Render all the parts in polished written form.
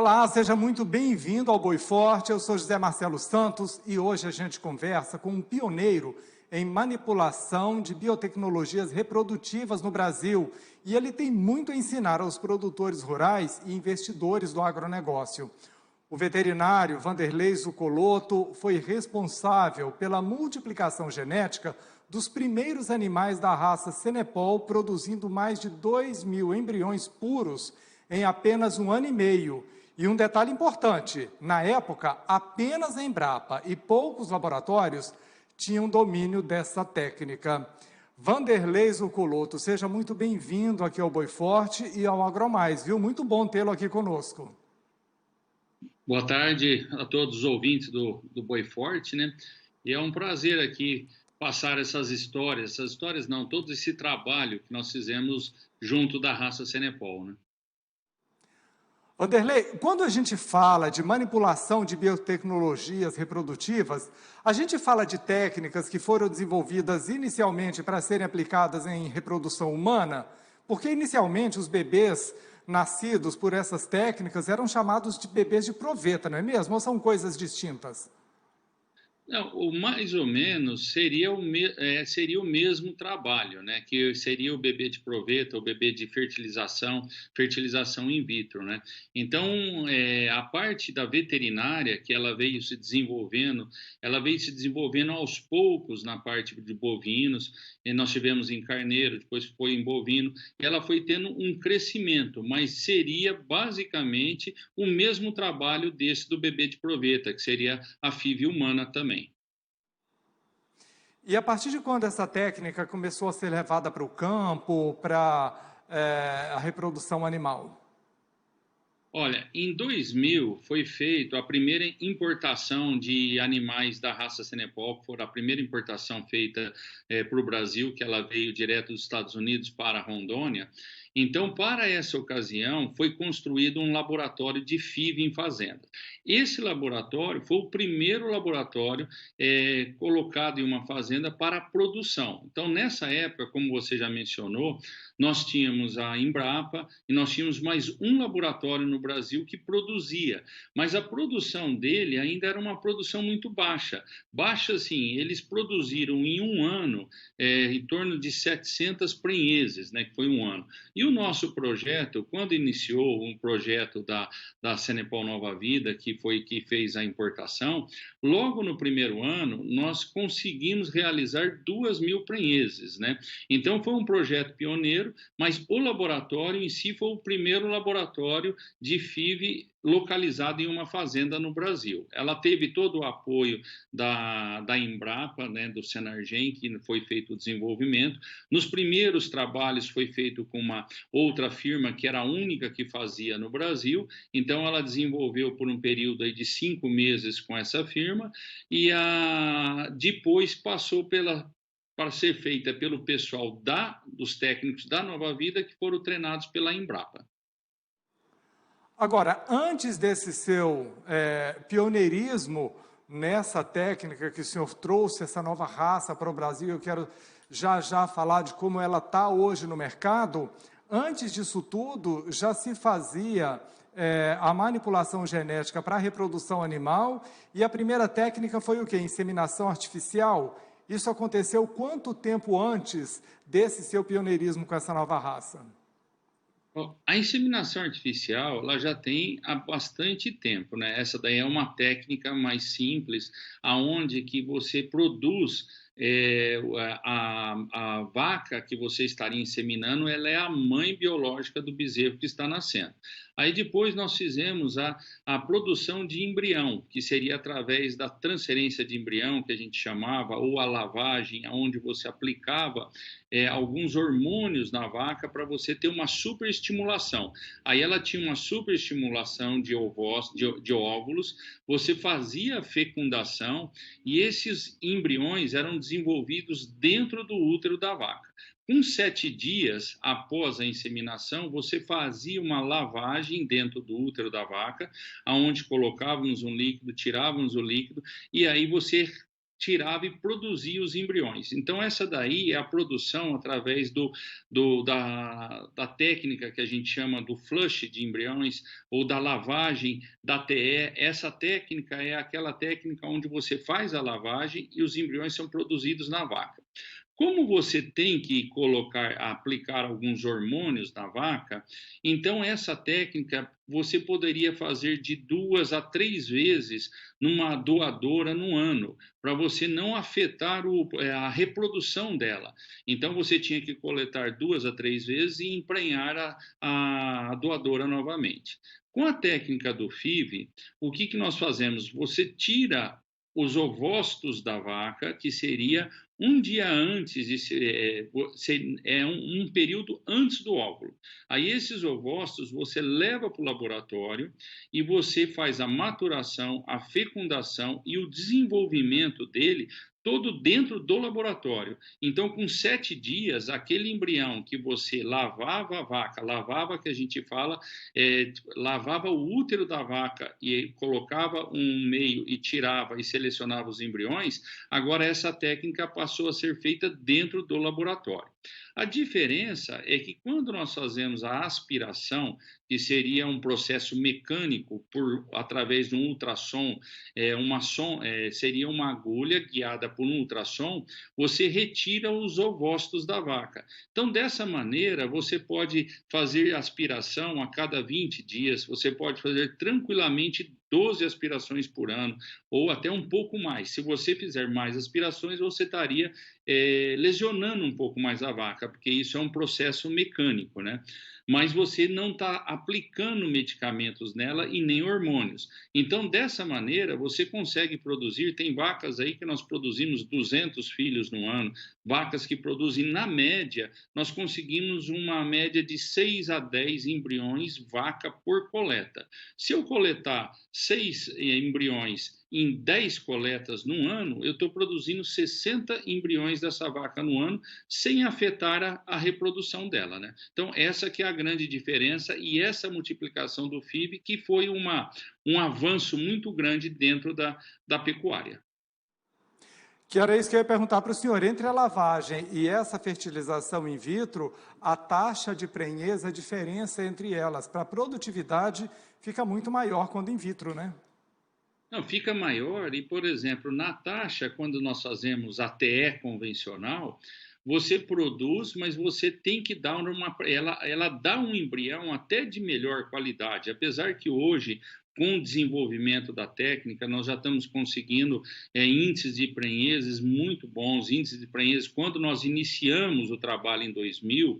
Olá, seja muito bem-vindo ao Boi Forte. Eu sou José Marcelo Santos e hoje a gente conversa com um pioneiro em manipulação de biotecnologias reprodutivas no Brasil. E ele tem muito a ensinar aos produtores rurais e investidores do agronegócio. O veterinário Vanderlei Zuccolotto foi responsável pela multiplicação genética dos primeiros animais da raça Senepol, produzindo mais de 2.000 embriões puros em apenas 1 ano e meio. E um detalhe importante, na época, apenas a Embrapa e poucos laboratórios tinham domínio dessa técnica. Vanderlei Zuccolotto, seja muito bem-vindo aqui ao Boi Forte e ao AgroMais, viu? Muito bom tê-lo aqui conosco. Boa tarde a todos os ouvintes do Boi Forte, né? E é um prazer aqui passar essas histórias não, todo esse trabalho que nós fizemos junto da raça Senepol, né? Vanderlei, quando a gente fala de manipulação de biotecnologias reprodutivas, a gente fala de técnicas que foram desenvolvidas inicialmente para serem aplicadas em reprodução humana, porque inicialmente os bebês nascidos por essas técnicas eram chamados de bebês de proveta, não é mesmo? Ou são coisas distintas? Não, o mais ou menos seria seria o mesmo trabalho, né? Que seria o bebê de proveta, o bebê de fertilização in vitro, né? Então, a parte da veterinária que ela veio se desenvolvendo aos poucos na parte de bovinos, e nós tivemos em carneiro, depois foi em bovino, e ela foi tendo um crescimento, mas seria basicamente o mesmo trabalho desse do bebê de proveta, que seria a FIV humana também. E a partir de quando essa técnica começou a ser levada para o campo, para a reprodução animal? Olha, em 2000 foi feita a primeira importação de animais da raça Senepol, que foi a primeira importação feita para o Brasil, que ela veio direto dos Estados Unidos para Rondônia. Então, para essa ocasião, foi construído um laboratório de FIV em fazenda. Esse laboratório foi o primeiro laboratório colocado em uma fazenda para produção. Então, nessa época, como você já mencionou, nós tínhamos a Embrapa e nós tínhamos mais um laboratório no Brasil que produzia, mas a produção dele ainda era uma produção muito baixa. Baixa, assim, eles produziram em um ano em torno de 700 prenheses, né, que foi um ano. E o nosso projeto, quando iniciou um projeto da Senepol Nova Vida, que fez a importação, logo no primeiro ano, nós conseguimos realizar 2.000 prenheses, né? Então, foi um projeto pioneiro, mas o laboratório em si foi o primeiro laboratório de FIV localizado em uma fazenda no Brasil. Ela teve todo o apoio da Embrapa, né, do Senargem, que foi feito o desenvolvimento. Nos primeiros trabalhos foi feito com uma outra firma que era a única que fazia no Brasil, então ela desenvolveu por um período aí de 5 meses com essa firma e depois passou para ser feita pelo pessoal dos técnicos da Nova Vida que foram treinados pela Embrapa. Agora, antes desse seu pioneirismo nessa técnica que o senhor trouxe, essa nova raça para o Brasil, eu quero já falar de como ela está hoje no mercado. Antes disso tudo, já se fazia a manipulação genética para a reprodução animal, e a primeira técnica foi o quê? Inseminação artificial. Isso aconteceu quanto tempo antes desse seu pioneirismo com essa nova raça? A inseminação artificial, ela já tem há bastante tempo, né? Essa daí é uma técnica mais simples, aonde que você produz a vaca que você estaria inseminando, ela é a mãe biológica do bezerro que está nascendo. Aí depois nós fizemos a produção de embrião, que seria através da transferência de embrião, que a gente chamava, ou a lavagem, onde você aplicava alguns hormônios na vaca para você ter uma superestimulação. Aí ela tinha uma superestimulação de óvulos, você fazia a fecundação e esses embriões eram desenvolvidos dentro do útero da vaca. Com 7 dias após a inseminação, você fazia uma lavagem dentro do útero da vaca, onde colocávamos um líquido, tirávamos o líquido, e aí você tirava e produzia os embriões. Então, essa daí é a produção através da técnica que a gente chama do flush de embriões ou da lavagem da TE. Essa técnica é aquela técnica onde você faz a lavagem e os embriões são produzidos na vaca. Como você tem que aplicar alguns hormônios na vaca, então essa técnica você poderia fazer de 2 a 3 vezes numa doadora no ano, para você não afetar a reprodução dela. Então você tinha que coletar 2 a 3 vezes e emprenhar a doadora novamente. Com a técnica do FIV, o que nós fazemos? Você tira os ovócitos da vaca, que seria um dia antes, um período antes do óvulo. Aí esses ovócitos você leva para o laboratório e você faz a maturação, a fecundação e o desenvolvimento dele todo dentro do laboratório. Então, com 7 dias, aquele embrião que você lavava a vaca, lavava, que a gente fala, lavava o útero da vaca e colocava um meio e tirava e selecionava os embriões, agora essa técnica passou a ser feita dentro do laboratório. A diferença é que quando nós fazemos a aspiração, que seria um processo mecânico através de um ultrassom, seria uma agulha guiada por um ultrassom, você retira os ovócitos da vaca. Então, dessa maneira, você pode fazer aspiração a cada 20 dias, você pode fazer tranquilamente 12 aspirações por ano, ou até um pouco mais. Se você fizer mais aspirações, você estaria lesionando um pouco mais a vaca, porque isso é um processo mecânico, né? Mas você não está aplicando medicamentos nela e nem hormônios. Então, dessa maneira, você consegue produzir, tem vacas aí que nós produzimos 200 filhos no ano, vacas que produzem, na média, nós conseguimos uma média de 6 a 10 embriões vaca por coleta. Se eu coletar 6 embriões em 10 coletas no ano, eu estou produzindo 60 embriões dessa vaca no ano, sem afetar a reprodução dela, né? Então, essa que é a grande diferença e essa multiplicação do FIV, que foi um avanço muito grande dentro da pecuária. Que era isso que eu ia perguntar para o senhor. Entre a lavagem e essa fertilização in vitro, a taxa de prenhez, a diferença entre elas para a produtividade fica muito maior quando in vitro, né? Não, fica maior e, por exemplo, na taxa, quando nós fazemos a TE convencional, você produz, mas você tem que dar ela dá um embrião até de melhor qualidade, apesar que hoje, com o desenvolvimento da técnica, nós já estamos conseguindo índices de prenhezes muito bons, índices de prenhezes. Quando nós iniciamos o trabalho em 2000,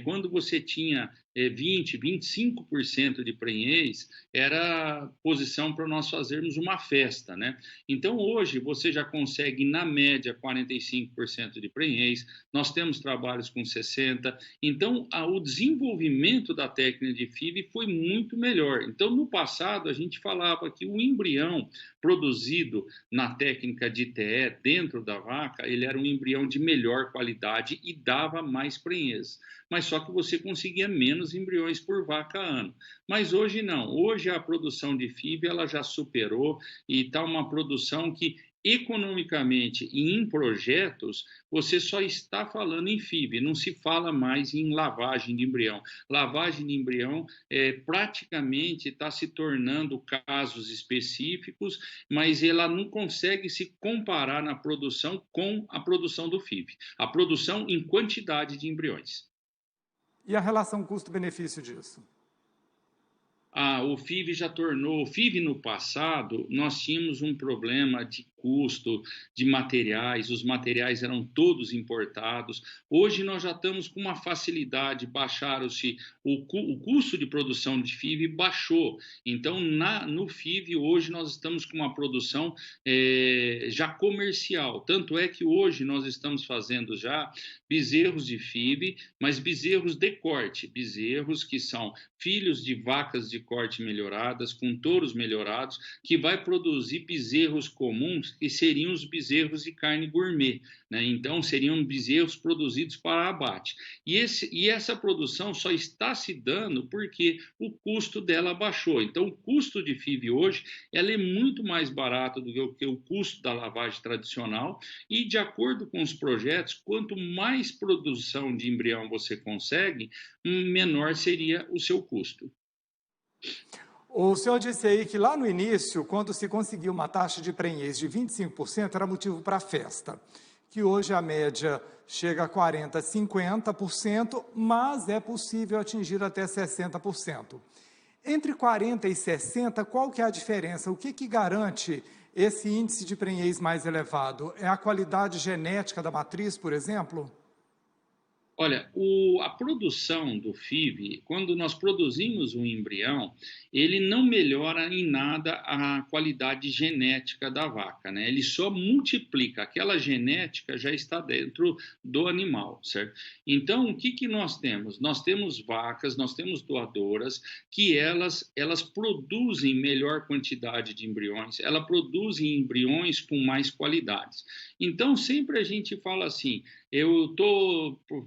quando você tinha 20%, 25% de prenhez, era posição para nós fazermos uma festa, né? Então, hoje, você já consegue, na média, 45% de prenhez, nós temos trabalhos com 60%, então, o desenvolvimento da técnica de FIV foi muito melhor. Então, no passado, a gente falava que o embrião produzido na técnica de TE, dentro da vaca, ele era um embrião de melhor qualidade e dava mais prenhez, mas só que você conseguia menos embriões por vaca ano. Mas hoje não, hoje a produção de FIV ela já superou e está uma produção que economicamente e em projetos você só está falando em FIV, não se fala mais em lavagem de embrião. Lavagem de embrião praticamente está se tornando casos específicos, mas ela não consegue se comparar na produção com a produção do FIV, a produção em quantidade de embriões. E a relação custo-benefício disso? O FIV no passado, nós tínhamos um problema de custo de materiais, os materiais eram todos importados. Hoje nós já estamos com uma facilidade, baixaram-se, o custo de produção de FIV baixou. Então, no FIV, hoje nós estamos com uma produção já comercial. Tanto é que hoje nós estamos fazendo já bezerros de FIV, mas bezerros de corte, bezerros que são filhos de vacas de de corte melhoradas, com touros melhorados, que vai produzir bezerros comuns, que seriam os bezerros de carne gourmet, né? Então, seriam bezerros produzidos para abate. E essa produção só está se dando porque o custo dela baixou. Então, o custo de FIV hoje ela é muito mais barato do que o custo da lavagem tradicional e, de acordo com os projetos, quanto mais produção de embrião você consegue, menor seria o seu custo. O senhor disse aí que lá no início, quando se conseguiu uma taxa de prenhez de 25%, era motivo para festa, que hoje a média chega a 40%, 50%, mas é possível atingir até 60%. Entre 40 e 60, qual que é a diferença? O que garante esse índice de prenhez mais elevado? É a qualidade genética da matriz, por exemplo? Olha, a produção do FIV, quando nós produzimos um embrião, ele não melhora em nada a qualidade genética da vaca, né? Ele só multiplica, aquela genética já está dentro do animal, certo? Então, o que nós temos? Nós temos vacas, nós temos doadoras, que elas produzem melhor quantidade de embriões, elas produzem embriões com mais qualidades. Então, sempre a gente fala assim,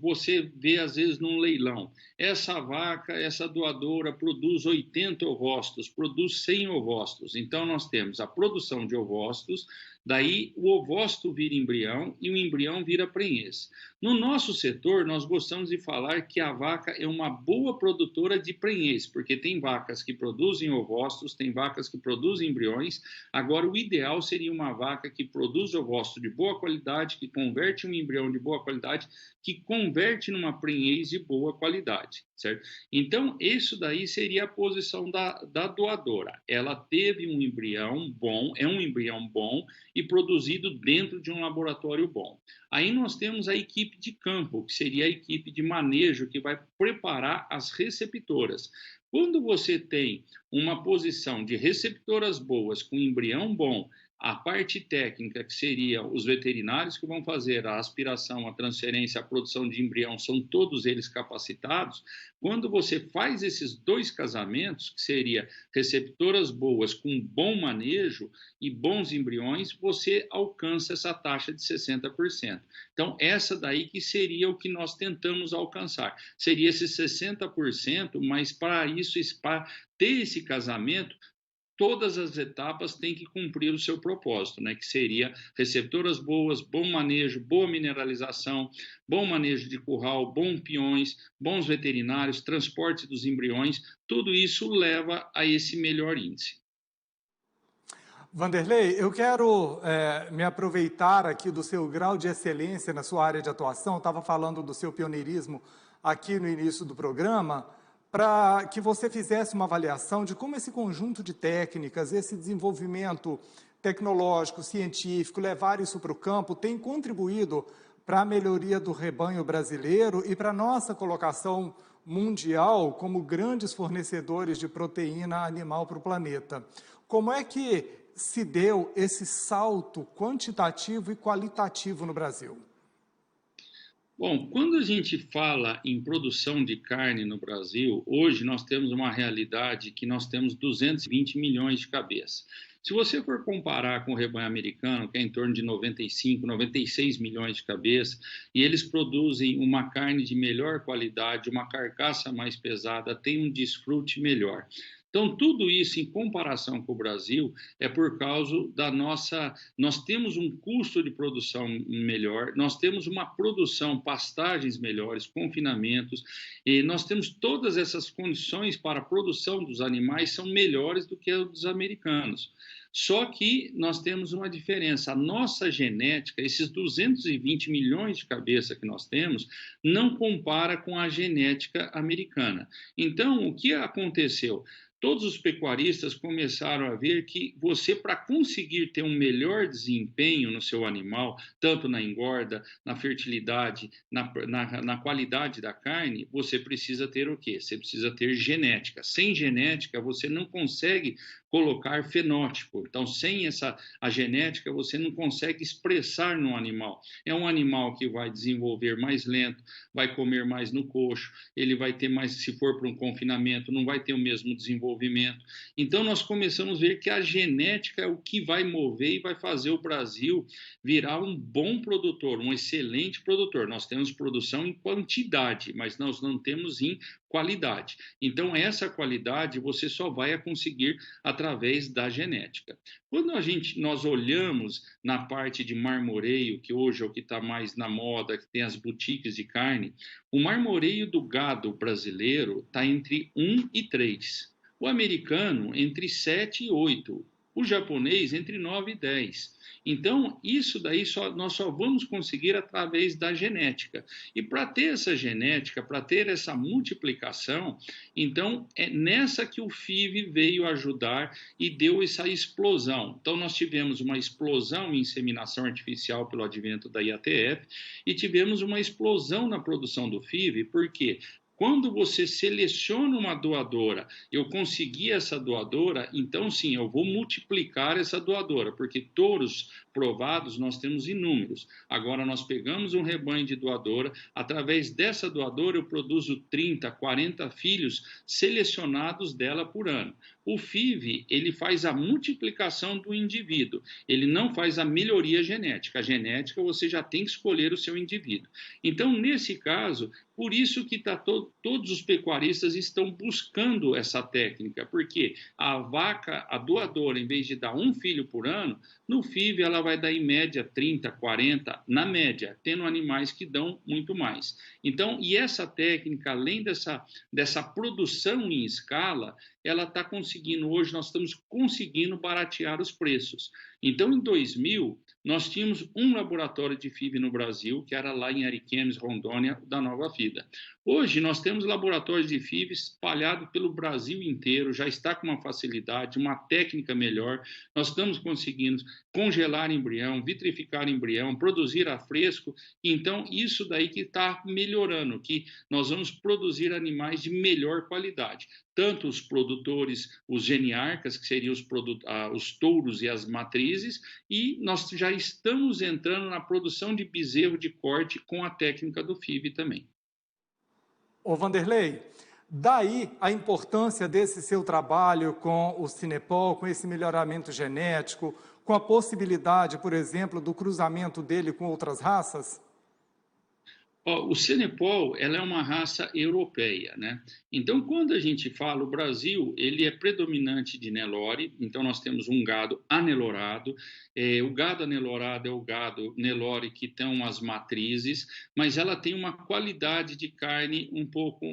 você vê às vezes num leilão, essa vaca, essa doadora produz 80 ovócitos, produz 100 ovócitos. Então nós temos a produção de ovócitos, daí o ovócito vira embrião e o embrião vira prenhez. No nosso setor, nós gostamos de falar que a vaca é uma boa produtora de prenhez, porque tem vacas que produzem ovócitos, tem vacas que produzem embriões. Agora, o ideal seria uma vaca que produz ovócito de boa qualidade, que converte um embrião de boa qualidade, que converte numa prenhez de boa qualidade, certo? Então, isso daí seria a posição da doadora. Ela teve um embrião bom, é um embrião bom e produzido dentro de um laboratório bom. Aí nós temos a equipe de campo, que seria a equipe de manejo, que vai preparar as receptoras. Quando você tem uma posição de receptoras boas, com embrião bom, a parte técnica, que seria os veterinários que vão fazer a aspiração, a transferência, a produção de embrião, são todos eles capacitados. Quando você faz esses dois casamentos, que seria receptoras boas com bom manejo e bons embriões, você alcança essa taxa de 60%. Então, essa daí que seria o que nós tentamos alcançar. Seria esse 60%, mas para isso, para ter esse casamento, todas as etapas têm que cumprir o seu propósito, né? Que seria receptoras boas, bom manejo, boa mineralização, bom manejo de curral, bons peões, bons veterinários, transporte dos embriões, tudo isso leva a esse melhor índice. Vanderlei, eu quero me aproveitar aqui do seu grau de excelência na sua área de atuação, estava falando do seu pioneirismo aqui no início do programa, para que você fizesse uma avaliação de como esse conjunto de técnicas, esse desenvolvimento tecnológico, científico, levar isso para o campo, tem contribuído para a melhoria do rebanho brasileiro e para a nossa colocação mundial como grandes fornecedores de proteína animal para o planeta. Como é que se deu esse salto quantitativo e qualitativo no Brasil? Bom, quando a gente fala em produção de carne no Brasil, hoje nós temos uma realidade que nós temos 220 milhões de cabeças. Se você for comparar com o rebanho americano, que é em torno de 95, 96 milhões de cabeças, e eles produzem uma carne de melhor qualidade, uma carcaça mais pesada, tem um desfrute melhor. Então, tudo isso, em comparação com o Brasil, é por causa da nossa... Nós temos um custo de produção melhor, nós temos uma produção, pastagens melhores, confinamentos, e nós temos todas essas condições para a produção dos animais são melhores do que a dos americanos. Só que nós temos uma diferença. A nossa genética, esses 220 milhões de cabeças que nós temos, não compara com a genética americana. Então, o que aconteceu? Todos os pecuaristas começaram a ver que você, para conseguir ter um melhor desempenho no seu animal, tanto na engorda, na fertilidade, na qualidade da carne, você precisa ter o quê? Você precisa ter genética. Sem genética, você não consegue colocar fenótipo. Então, sem a genética, você não consegue expressar no animal. É um animal que vai desenvolver mais lento, vai comer mais no coxo, ele vai ter mais, se for para um confinamento, não vai ter o mesmo desenvolvimento. Então, nós começamos a ver que a genética é o que vai mover e vai fazer o Brasil virar um bom produtor, um excelente produtor. Nós temos produção em quantidade, mas nós não temos em qualidade. Então, essa qualidade você só vai conseguir através da genética. Quando nós olhamos na parte de marmoreio, que hoje é o que está mais na moda, que tem as boutiques de carne, o marmoreio do gado brasileiro está entre 1 e 3. O americano, entre 7 e 8. O japonês, entre 9 e 10. Então, isso daí nós só vamos conseguir através da genética. E para ter essa genética, para ter essa multiplicação, então é nessa que o FIV veio ajudar e deu essa explosão. Então, nós tivemos uma explosão em inseminação artificial pelo advento da IATF e tivemos uma explosão na produção do FIV, por quê? Quando você seleciona uma doadora, eu consegui essa doadora, então sim, eu vou multiplicar essa doadora, porque touros provados nós temos inúmeros. Agora nós pegamos um rebanho de doadora, através dessa doadora eu produzo 30, 40 filhos selecionados dela por ano. O FIV, ele faz a multiplicação do indivíduo, ele não faz a melhoria genética. A genética você já tem que escolher o seu indivíduo. Então, nesse caso, por isso que todos os pecuaristas estão buscando essa técnica, porque a vaca, a doadora, em vez de dar um filho por ano, no FIV ela vai dar em média 30, 40, na média, tendo animais que dão muito mais. Então, e essa técnica, além dessa produção em escala, ela está conseguindo, hoje nós estamos conseguindo baratear os preços. Então, em 2000, nós tínhamos um laboratório de FIV no Brasil, que era lá em Ariquemes, Rondônia, da Nova Vida. Hoje, nós temos laboratórios de FIV espalhados pelo Brasil inteiro, já está com uma facilidade, uma técnica melhor. Nós estamos conseguindo congelar embrião, vitrificar embrião, produzir a fresco. Então, isso daí que está melhorando, que nós vamos produzir animais de melhor qualidade. Tanto os produtores, os geniarcas, que seriam os touros e as matrizes, e nós já estamos entrando na produção de bezerro de corte com a técnica do FIV também. Ô Vanderlei, daí a importância desse seu trabalho com o Sinepol, com esse melhoramento genético, com a possibilidade, por exemplo, do cruzamento dele com outras raças? O Senepol, ela é uma raça europeia, né? Então, quando a gente fala, o Brasil, ele é predominante de Nelore, então nós temos um gado anelorado. O gado anelorado é o gado Nelore que tem as matrizes, mas ela tem uma qualidade de carne um pouco...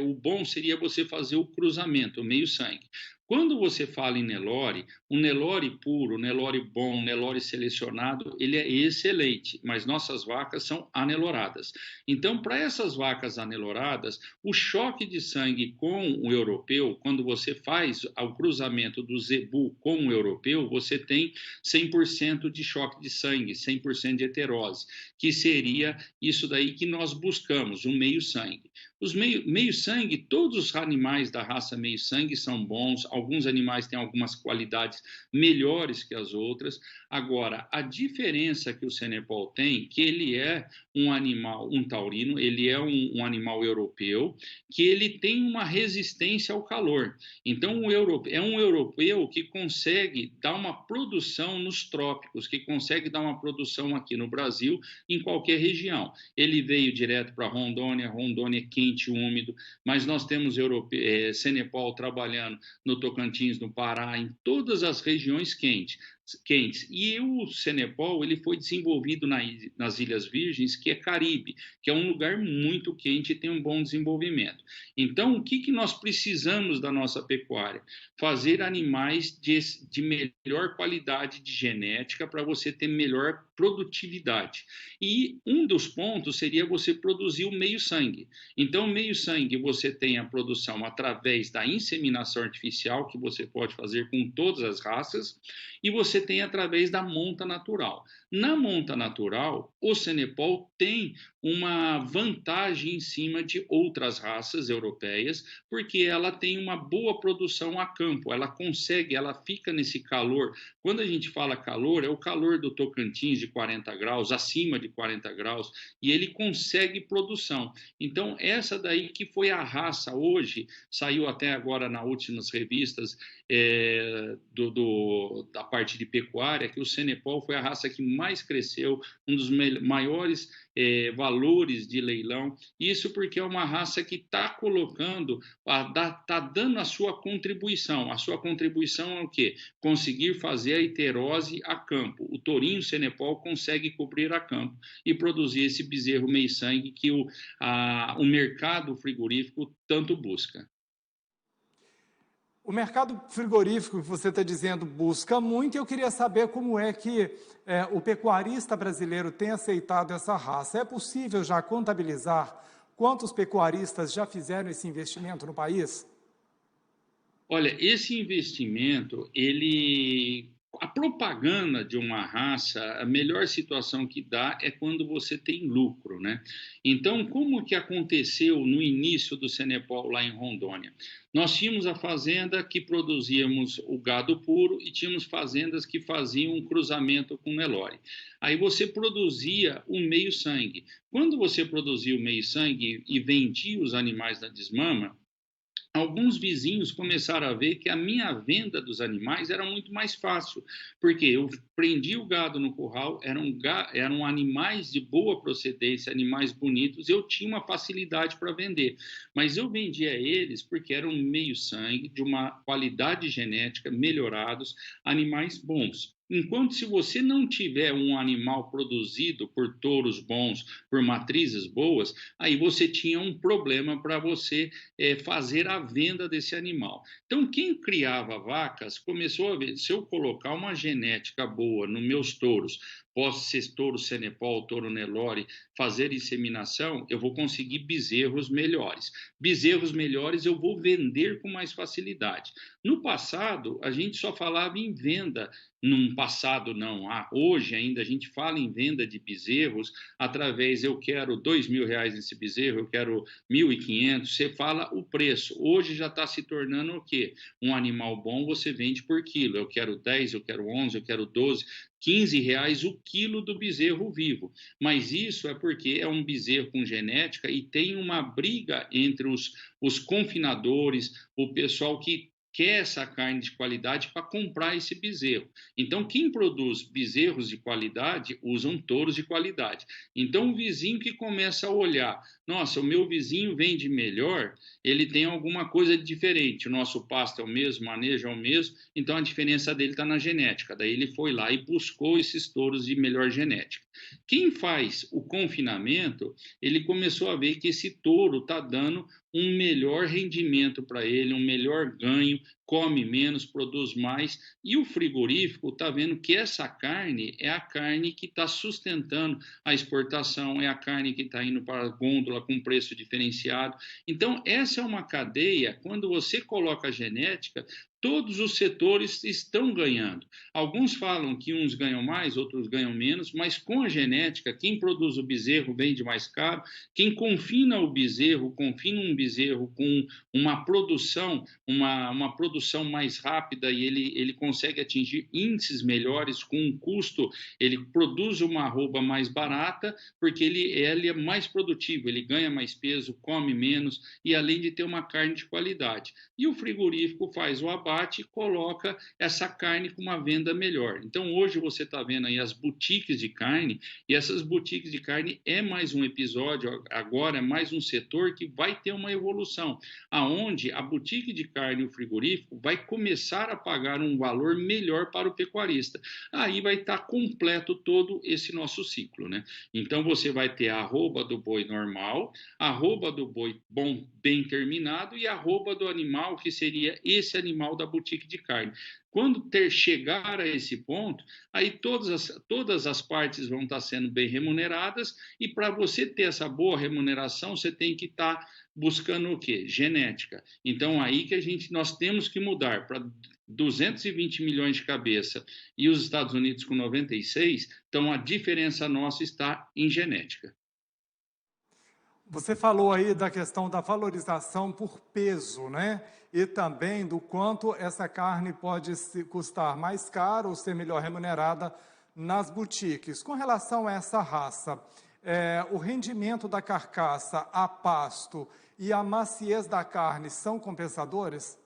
o bom seria você fazer o cruzamento, o meio sangue. Quando você fala em Nelore, o Nelore puro, o Nelore bom, o Nelore selecionado, ele é excelente, mas nossas vacas são aneloradas. Então, para essas vacas aneloradas, o choque de sangue com o europeu, quando você faz o cruzamento do zebu com o europeu, você tem 100% de choque de sangue, 100% de heterose, que seria isso daí que nós buscamos, um meio sangue. Os meio-sangue, todos os animais da raça meio-sangue são bons, alguns animais têm algumas qualidades melhores que as outras. Agora, a diferença que o Senepol tem, que ele é um animal, um taurino, ele é um animal europeu, que ele tem uma resistência ao calor. Então, é um europeu que consegue dar uma produção nos trópicos, que consegue dar uma produção aqui no Brasil, em qualquer região. Ele veio direto para Rondônia, Rondônia é quente, úmido, mas nós temos Senepol trabalhando no Tocantins, no Pará, em todas as regiões quentes. E o Senepol, ele foi desenvolvido nas Ilhas Virgens, que é Caribe, que é um lugar muito quente e tem um bom desenvolvimento. Então, o que nós precisamos da nossa pecuária? Fazer animais de melhor qualidade de genética para você ter melhor produtividade. E um dos pontos seria você produzir o meio-sangue. Então, o meio-sangue você tem a produção através da inseminação artificial, que você pode fazer com todas as raças, e você você tem através da monta natural. Na monta natural, o Cenepol tem uma vantagem em cima de outras raças europeias, porque ela tem uma boa produção a campo, ela consegue, ela fica nesse calor. Quando a gente fala calor, é o calor do Tocantins de 40 graus, acima de 40 graus, e ele consegue produção. Então, essa daí que foi a raça hoje, saiu até agora nas últimas revistas da parte de pecuária, que o Cenepol foi a raça que mais cresceu, um dos maiores valores de leilão. Isso porque é uma raça que está colocando, está dando a sua contribuição. A sua contribuição é o quê? Conseguir fazer a iterose a campo. O tourinho Cenepol consegue cobrir a campo e produzir esse bezerro meio-sangue que o mercado frigorífico tanto busca. O mercado frigorífico que você está dizendo busca muito, e eu queria saber como é que o pecuarista brasileiro tem aceitado essa raça. É possível já contabilizar quantos pecuaristas já fizeram esse investimento no país? Olha, esse investimento, a propaganda de uma raça, a melhor situação que dá é quando você tem lucro, né? Então, como que aconteceu no início do Cenepol lá em Rondônia? Nós tínhamos a fazenda que produzíamos o gado puro e tínhamos fazendas que faziam um cruzamento com Nelore. Aí você produzia o meio-sangue. Quando você produzia o meio-sangue e vendia os animais na desmama, alguns vizinhos começaram a ver que a minha venda dos animais era muito mais fácil, porque eu prendia o gado no curral, eram animais de boa procedência, animais bonitos, eu tinha uma facilidade para vender, mas eu vendia eles porque eram meio sangue, de uma qualidade genética, melhorados, animais bons. Enquanto se você não tiver um animal produzido por touros bons, por matrizes boas, aí você tinha um problema para você fazer a venda desse animal. Então, quem criava vacas começou a ver, se eu colocar uma genética boa nos meus touros, posso ser touro Cenepol, touro Nelore, fazer inseminação, eu vou conseguir bezerros melhores. Bezerros melhores eu vou vender com mais facilidade. No passado, a gente só falava em venda. Num passado não, hoje ainda a gente fala em venda de bezerros através, eu quero R$ 2.000 nesse bezerro, eu quero 1.500, você fala o preço. Hoje já está se tornando o quê? Um animal bom você vende por quilo, eu quero 10, eu quero 11, eu quero 12, R$ 15 o quilo do bezerro vivo. Mas isso é porque é um bezerro com genética e tem uma briga entre os confinadores, o pessoal que quer essa carne de qualidade para comprar esse bezerro. Então, quem produz bezerros de qualidade, usam touros de qualidade. Então, o vizinho que começa a olhar, nossa, o meu vizinho vende melhor, ele tem alguma coisa diferente, o nosso pasto é o mesmo, o manejo é o mesmo, então a diferença dele está na genética. Daí ele foi lá e buscou esses touros de melhor genética. Quem faz o confinamento, ele começou a ver que esse touro está dando um melhor rendimento para ele, um melhor ganho, come menos, produz mais, e o frigorífico está vendo que essa carne é a carne que está sustentando a exportação, é a carne que está indo para a gôndola com preço diferenciado. Então, essa é uma cadeia, quando você coloca a genética, todos os setores estão ganhando. Alguns falam que uns ganham mais, outros ganham menos, mas com a genética, quem produz o bezerro vende mais caro, quem confina o bezerro, confina um bezerro com uma produção mais rápida e ele consegue atingir índices melhores com um custo, ele produz uma arroba mais barata, porque ele é mais produtivo, ele ganha mais peso, come menos e além de ter uma carne de qualidade. E o frigorífico faz o abate e coloca essa carne com uma venda melhor. Então, hoje você está vendo aí as boutiques de carne, e essas boutiques de carne é mais um episódio, agora é mais um setor que vai ter uma evolução, aonde a boutique de carne e o frigorífico vai começar a pagar um valor melhor para o pecuarista. Aí vai estar completo todo esse nosso ciclo, né? Então, você vai ter a arroba do boi normal, a arroba do boi bom, bem terminado, e a arroba do animal, que seria esse animal da boutique de carne. Quando chegar a esse ponto, aí todas as partes vão estar sendo bem remuneradas, e para você ter essa boa remuneração, você tem que estar buscando o quê? Genética. Então, aí que nós temos que mudar para 220 milhões de cabeça e os Estados Unidos com 96, então a diferença nossa está em genética. Você falou aí da questão da valorização por peso, né? E também do quanto essa carne pode custar mais caro ou ser melhor remunerada nas boutiques. Com relação a essa raça, o rendimento da carcaça a pasto e a maciez da carne são compensadores?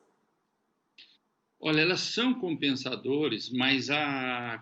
Olha, elas são compensadores, mas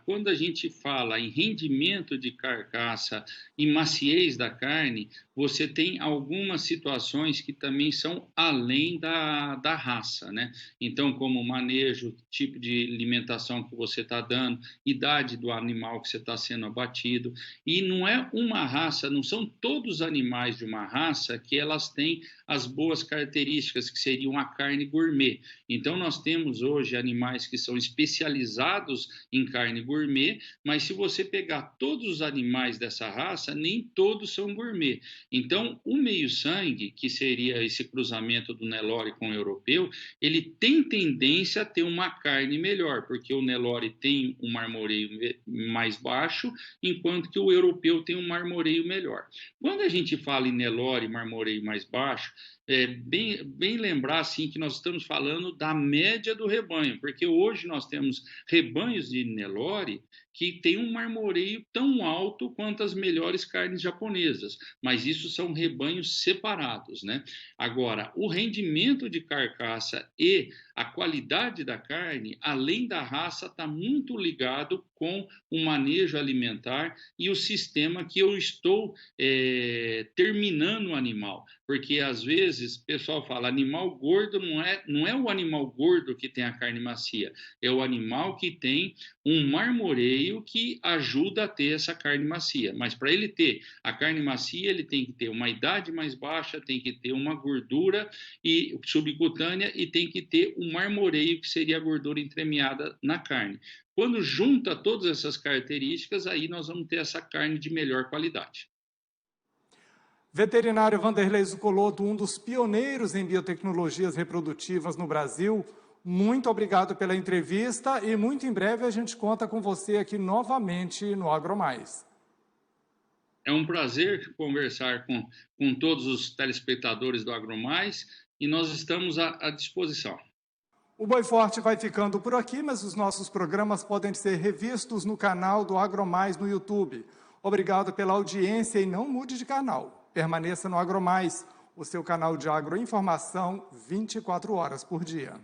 quando a gente fala em rendimento de carcaça e maciez da carne, você tem algumas situações que também são além da raça, né? Então, como manejo, tipo de alimentação que você está dando, idade do animal que você está sendo abatido. E não é uma raça, não são todos os animais de uma raça que elas têm as boas características, que seriam a carne gourmet. Então, nós temos hoje animais que são especializados em carne gourmet, mas se você pegar todos os animais dessa raça, nem todos são gourmet. Então, o meio-sangue, que seria esse cruzamento do Nelore com o europeu, ele tem tendência a ter uma carne melhor, porque o Nelore tem um marmoreio mais baixo, enquanto que o europeu tem um marmoreio melhor. Quando a gente fala em Nelore, marmoreio mais baixo, bem lembrar assim, que nós estamos falando da média do rebanho, porque hoje nós temos rebanhos de Nelore que tem um marmoreio tão alto quanto as melhores carnes japonesas, mas isso são rebanhos separados, né? Agora, o rendimento de carcaça e a qualidade da carne, além da raça, está muito ligado com o manejo alimentar e o sistema que eu estou terminando o animal. Porque, às vezes, o pessoal fala, animal gordo não é o animal gordo que tem a carne macia, é o animal que tem um marmoreio que ajuda a ter essa carne macia. Mas para ele ter a carne macia, ele tem que ter uma idade mais baixa, tem que ter uma gordura subcutânea e tem que ter um marmoreio, que seria a gordura entremeada na carne. Quando junta todas essas características, aí nós vamos ter essa carne de melhor qualidade. Veterinário Vanderlei Zuccolotto, um dos pioneiros em biotecnologias reprodutivas no Brasil, muito obrigado pela entrevista e muito em breve a gente conta com você aqui novamente no AgroMais. É um prazer conversar com todos os telespectadores do AgroMais e nós estamos à disposição. O Boi Forte vai ficando por aqui, mas os nossos programas podem ser revistos no canal do AgroMais no YouTube. Obrigado pela audiência e não mude de canal. Permaneça no AgroMais, o seu canal de agroinformação 24 horas por dia.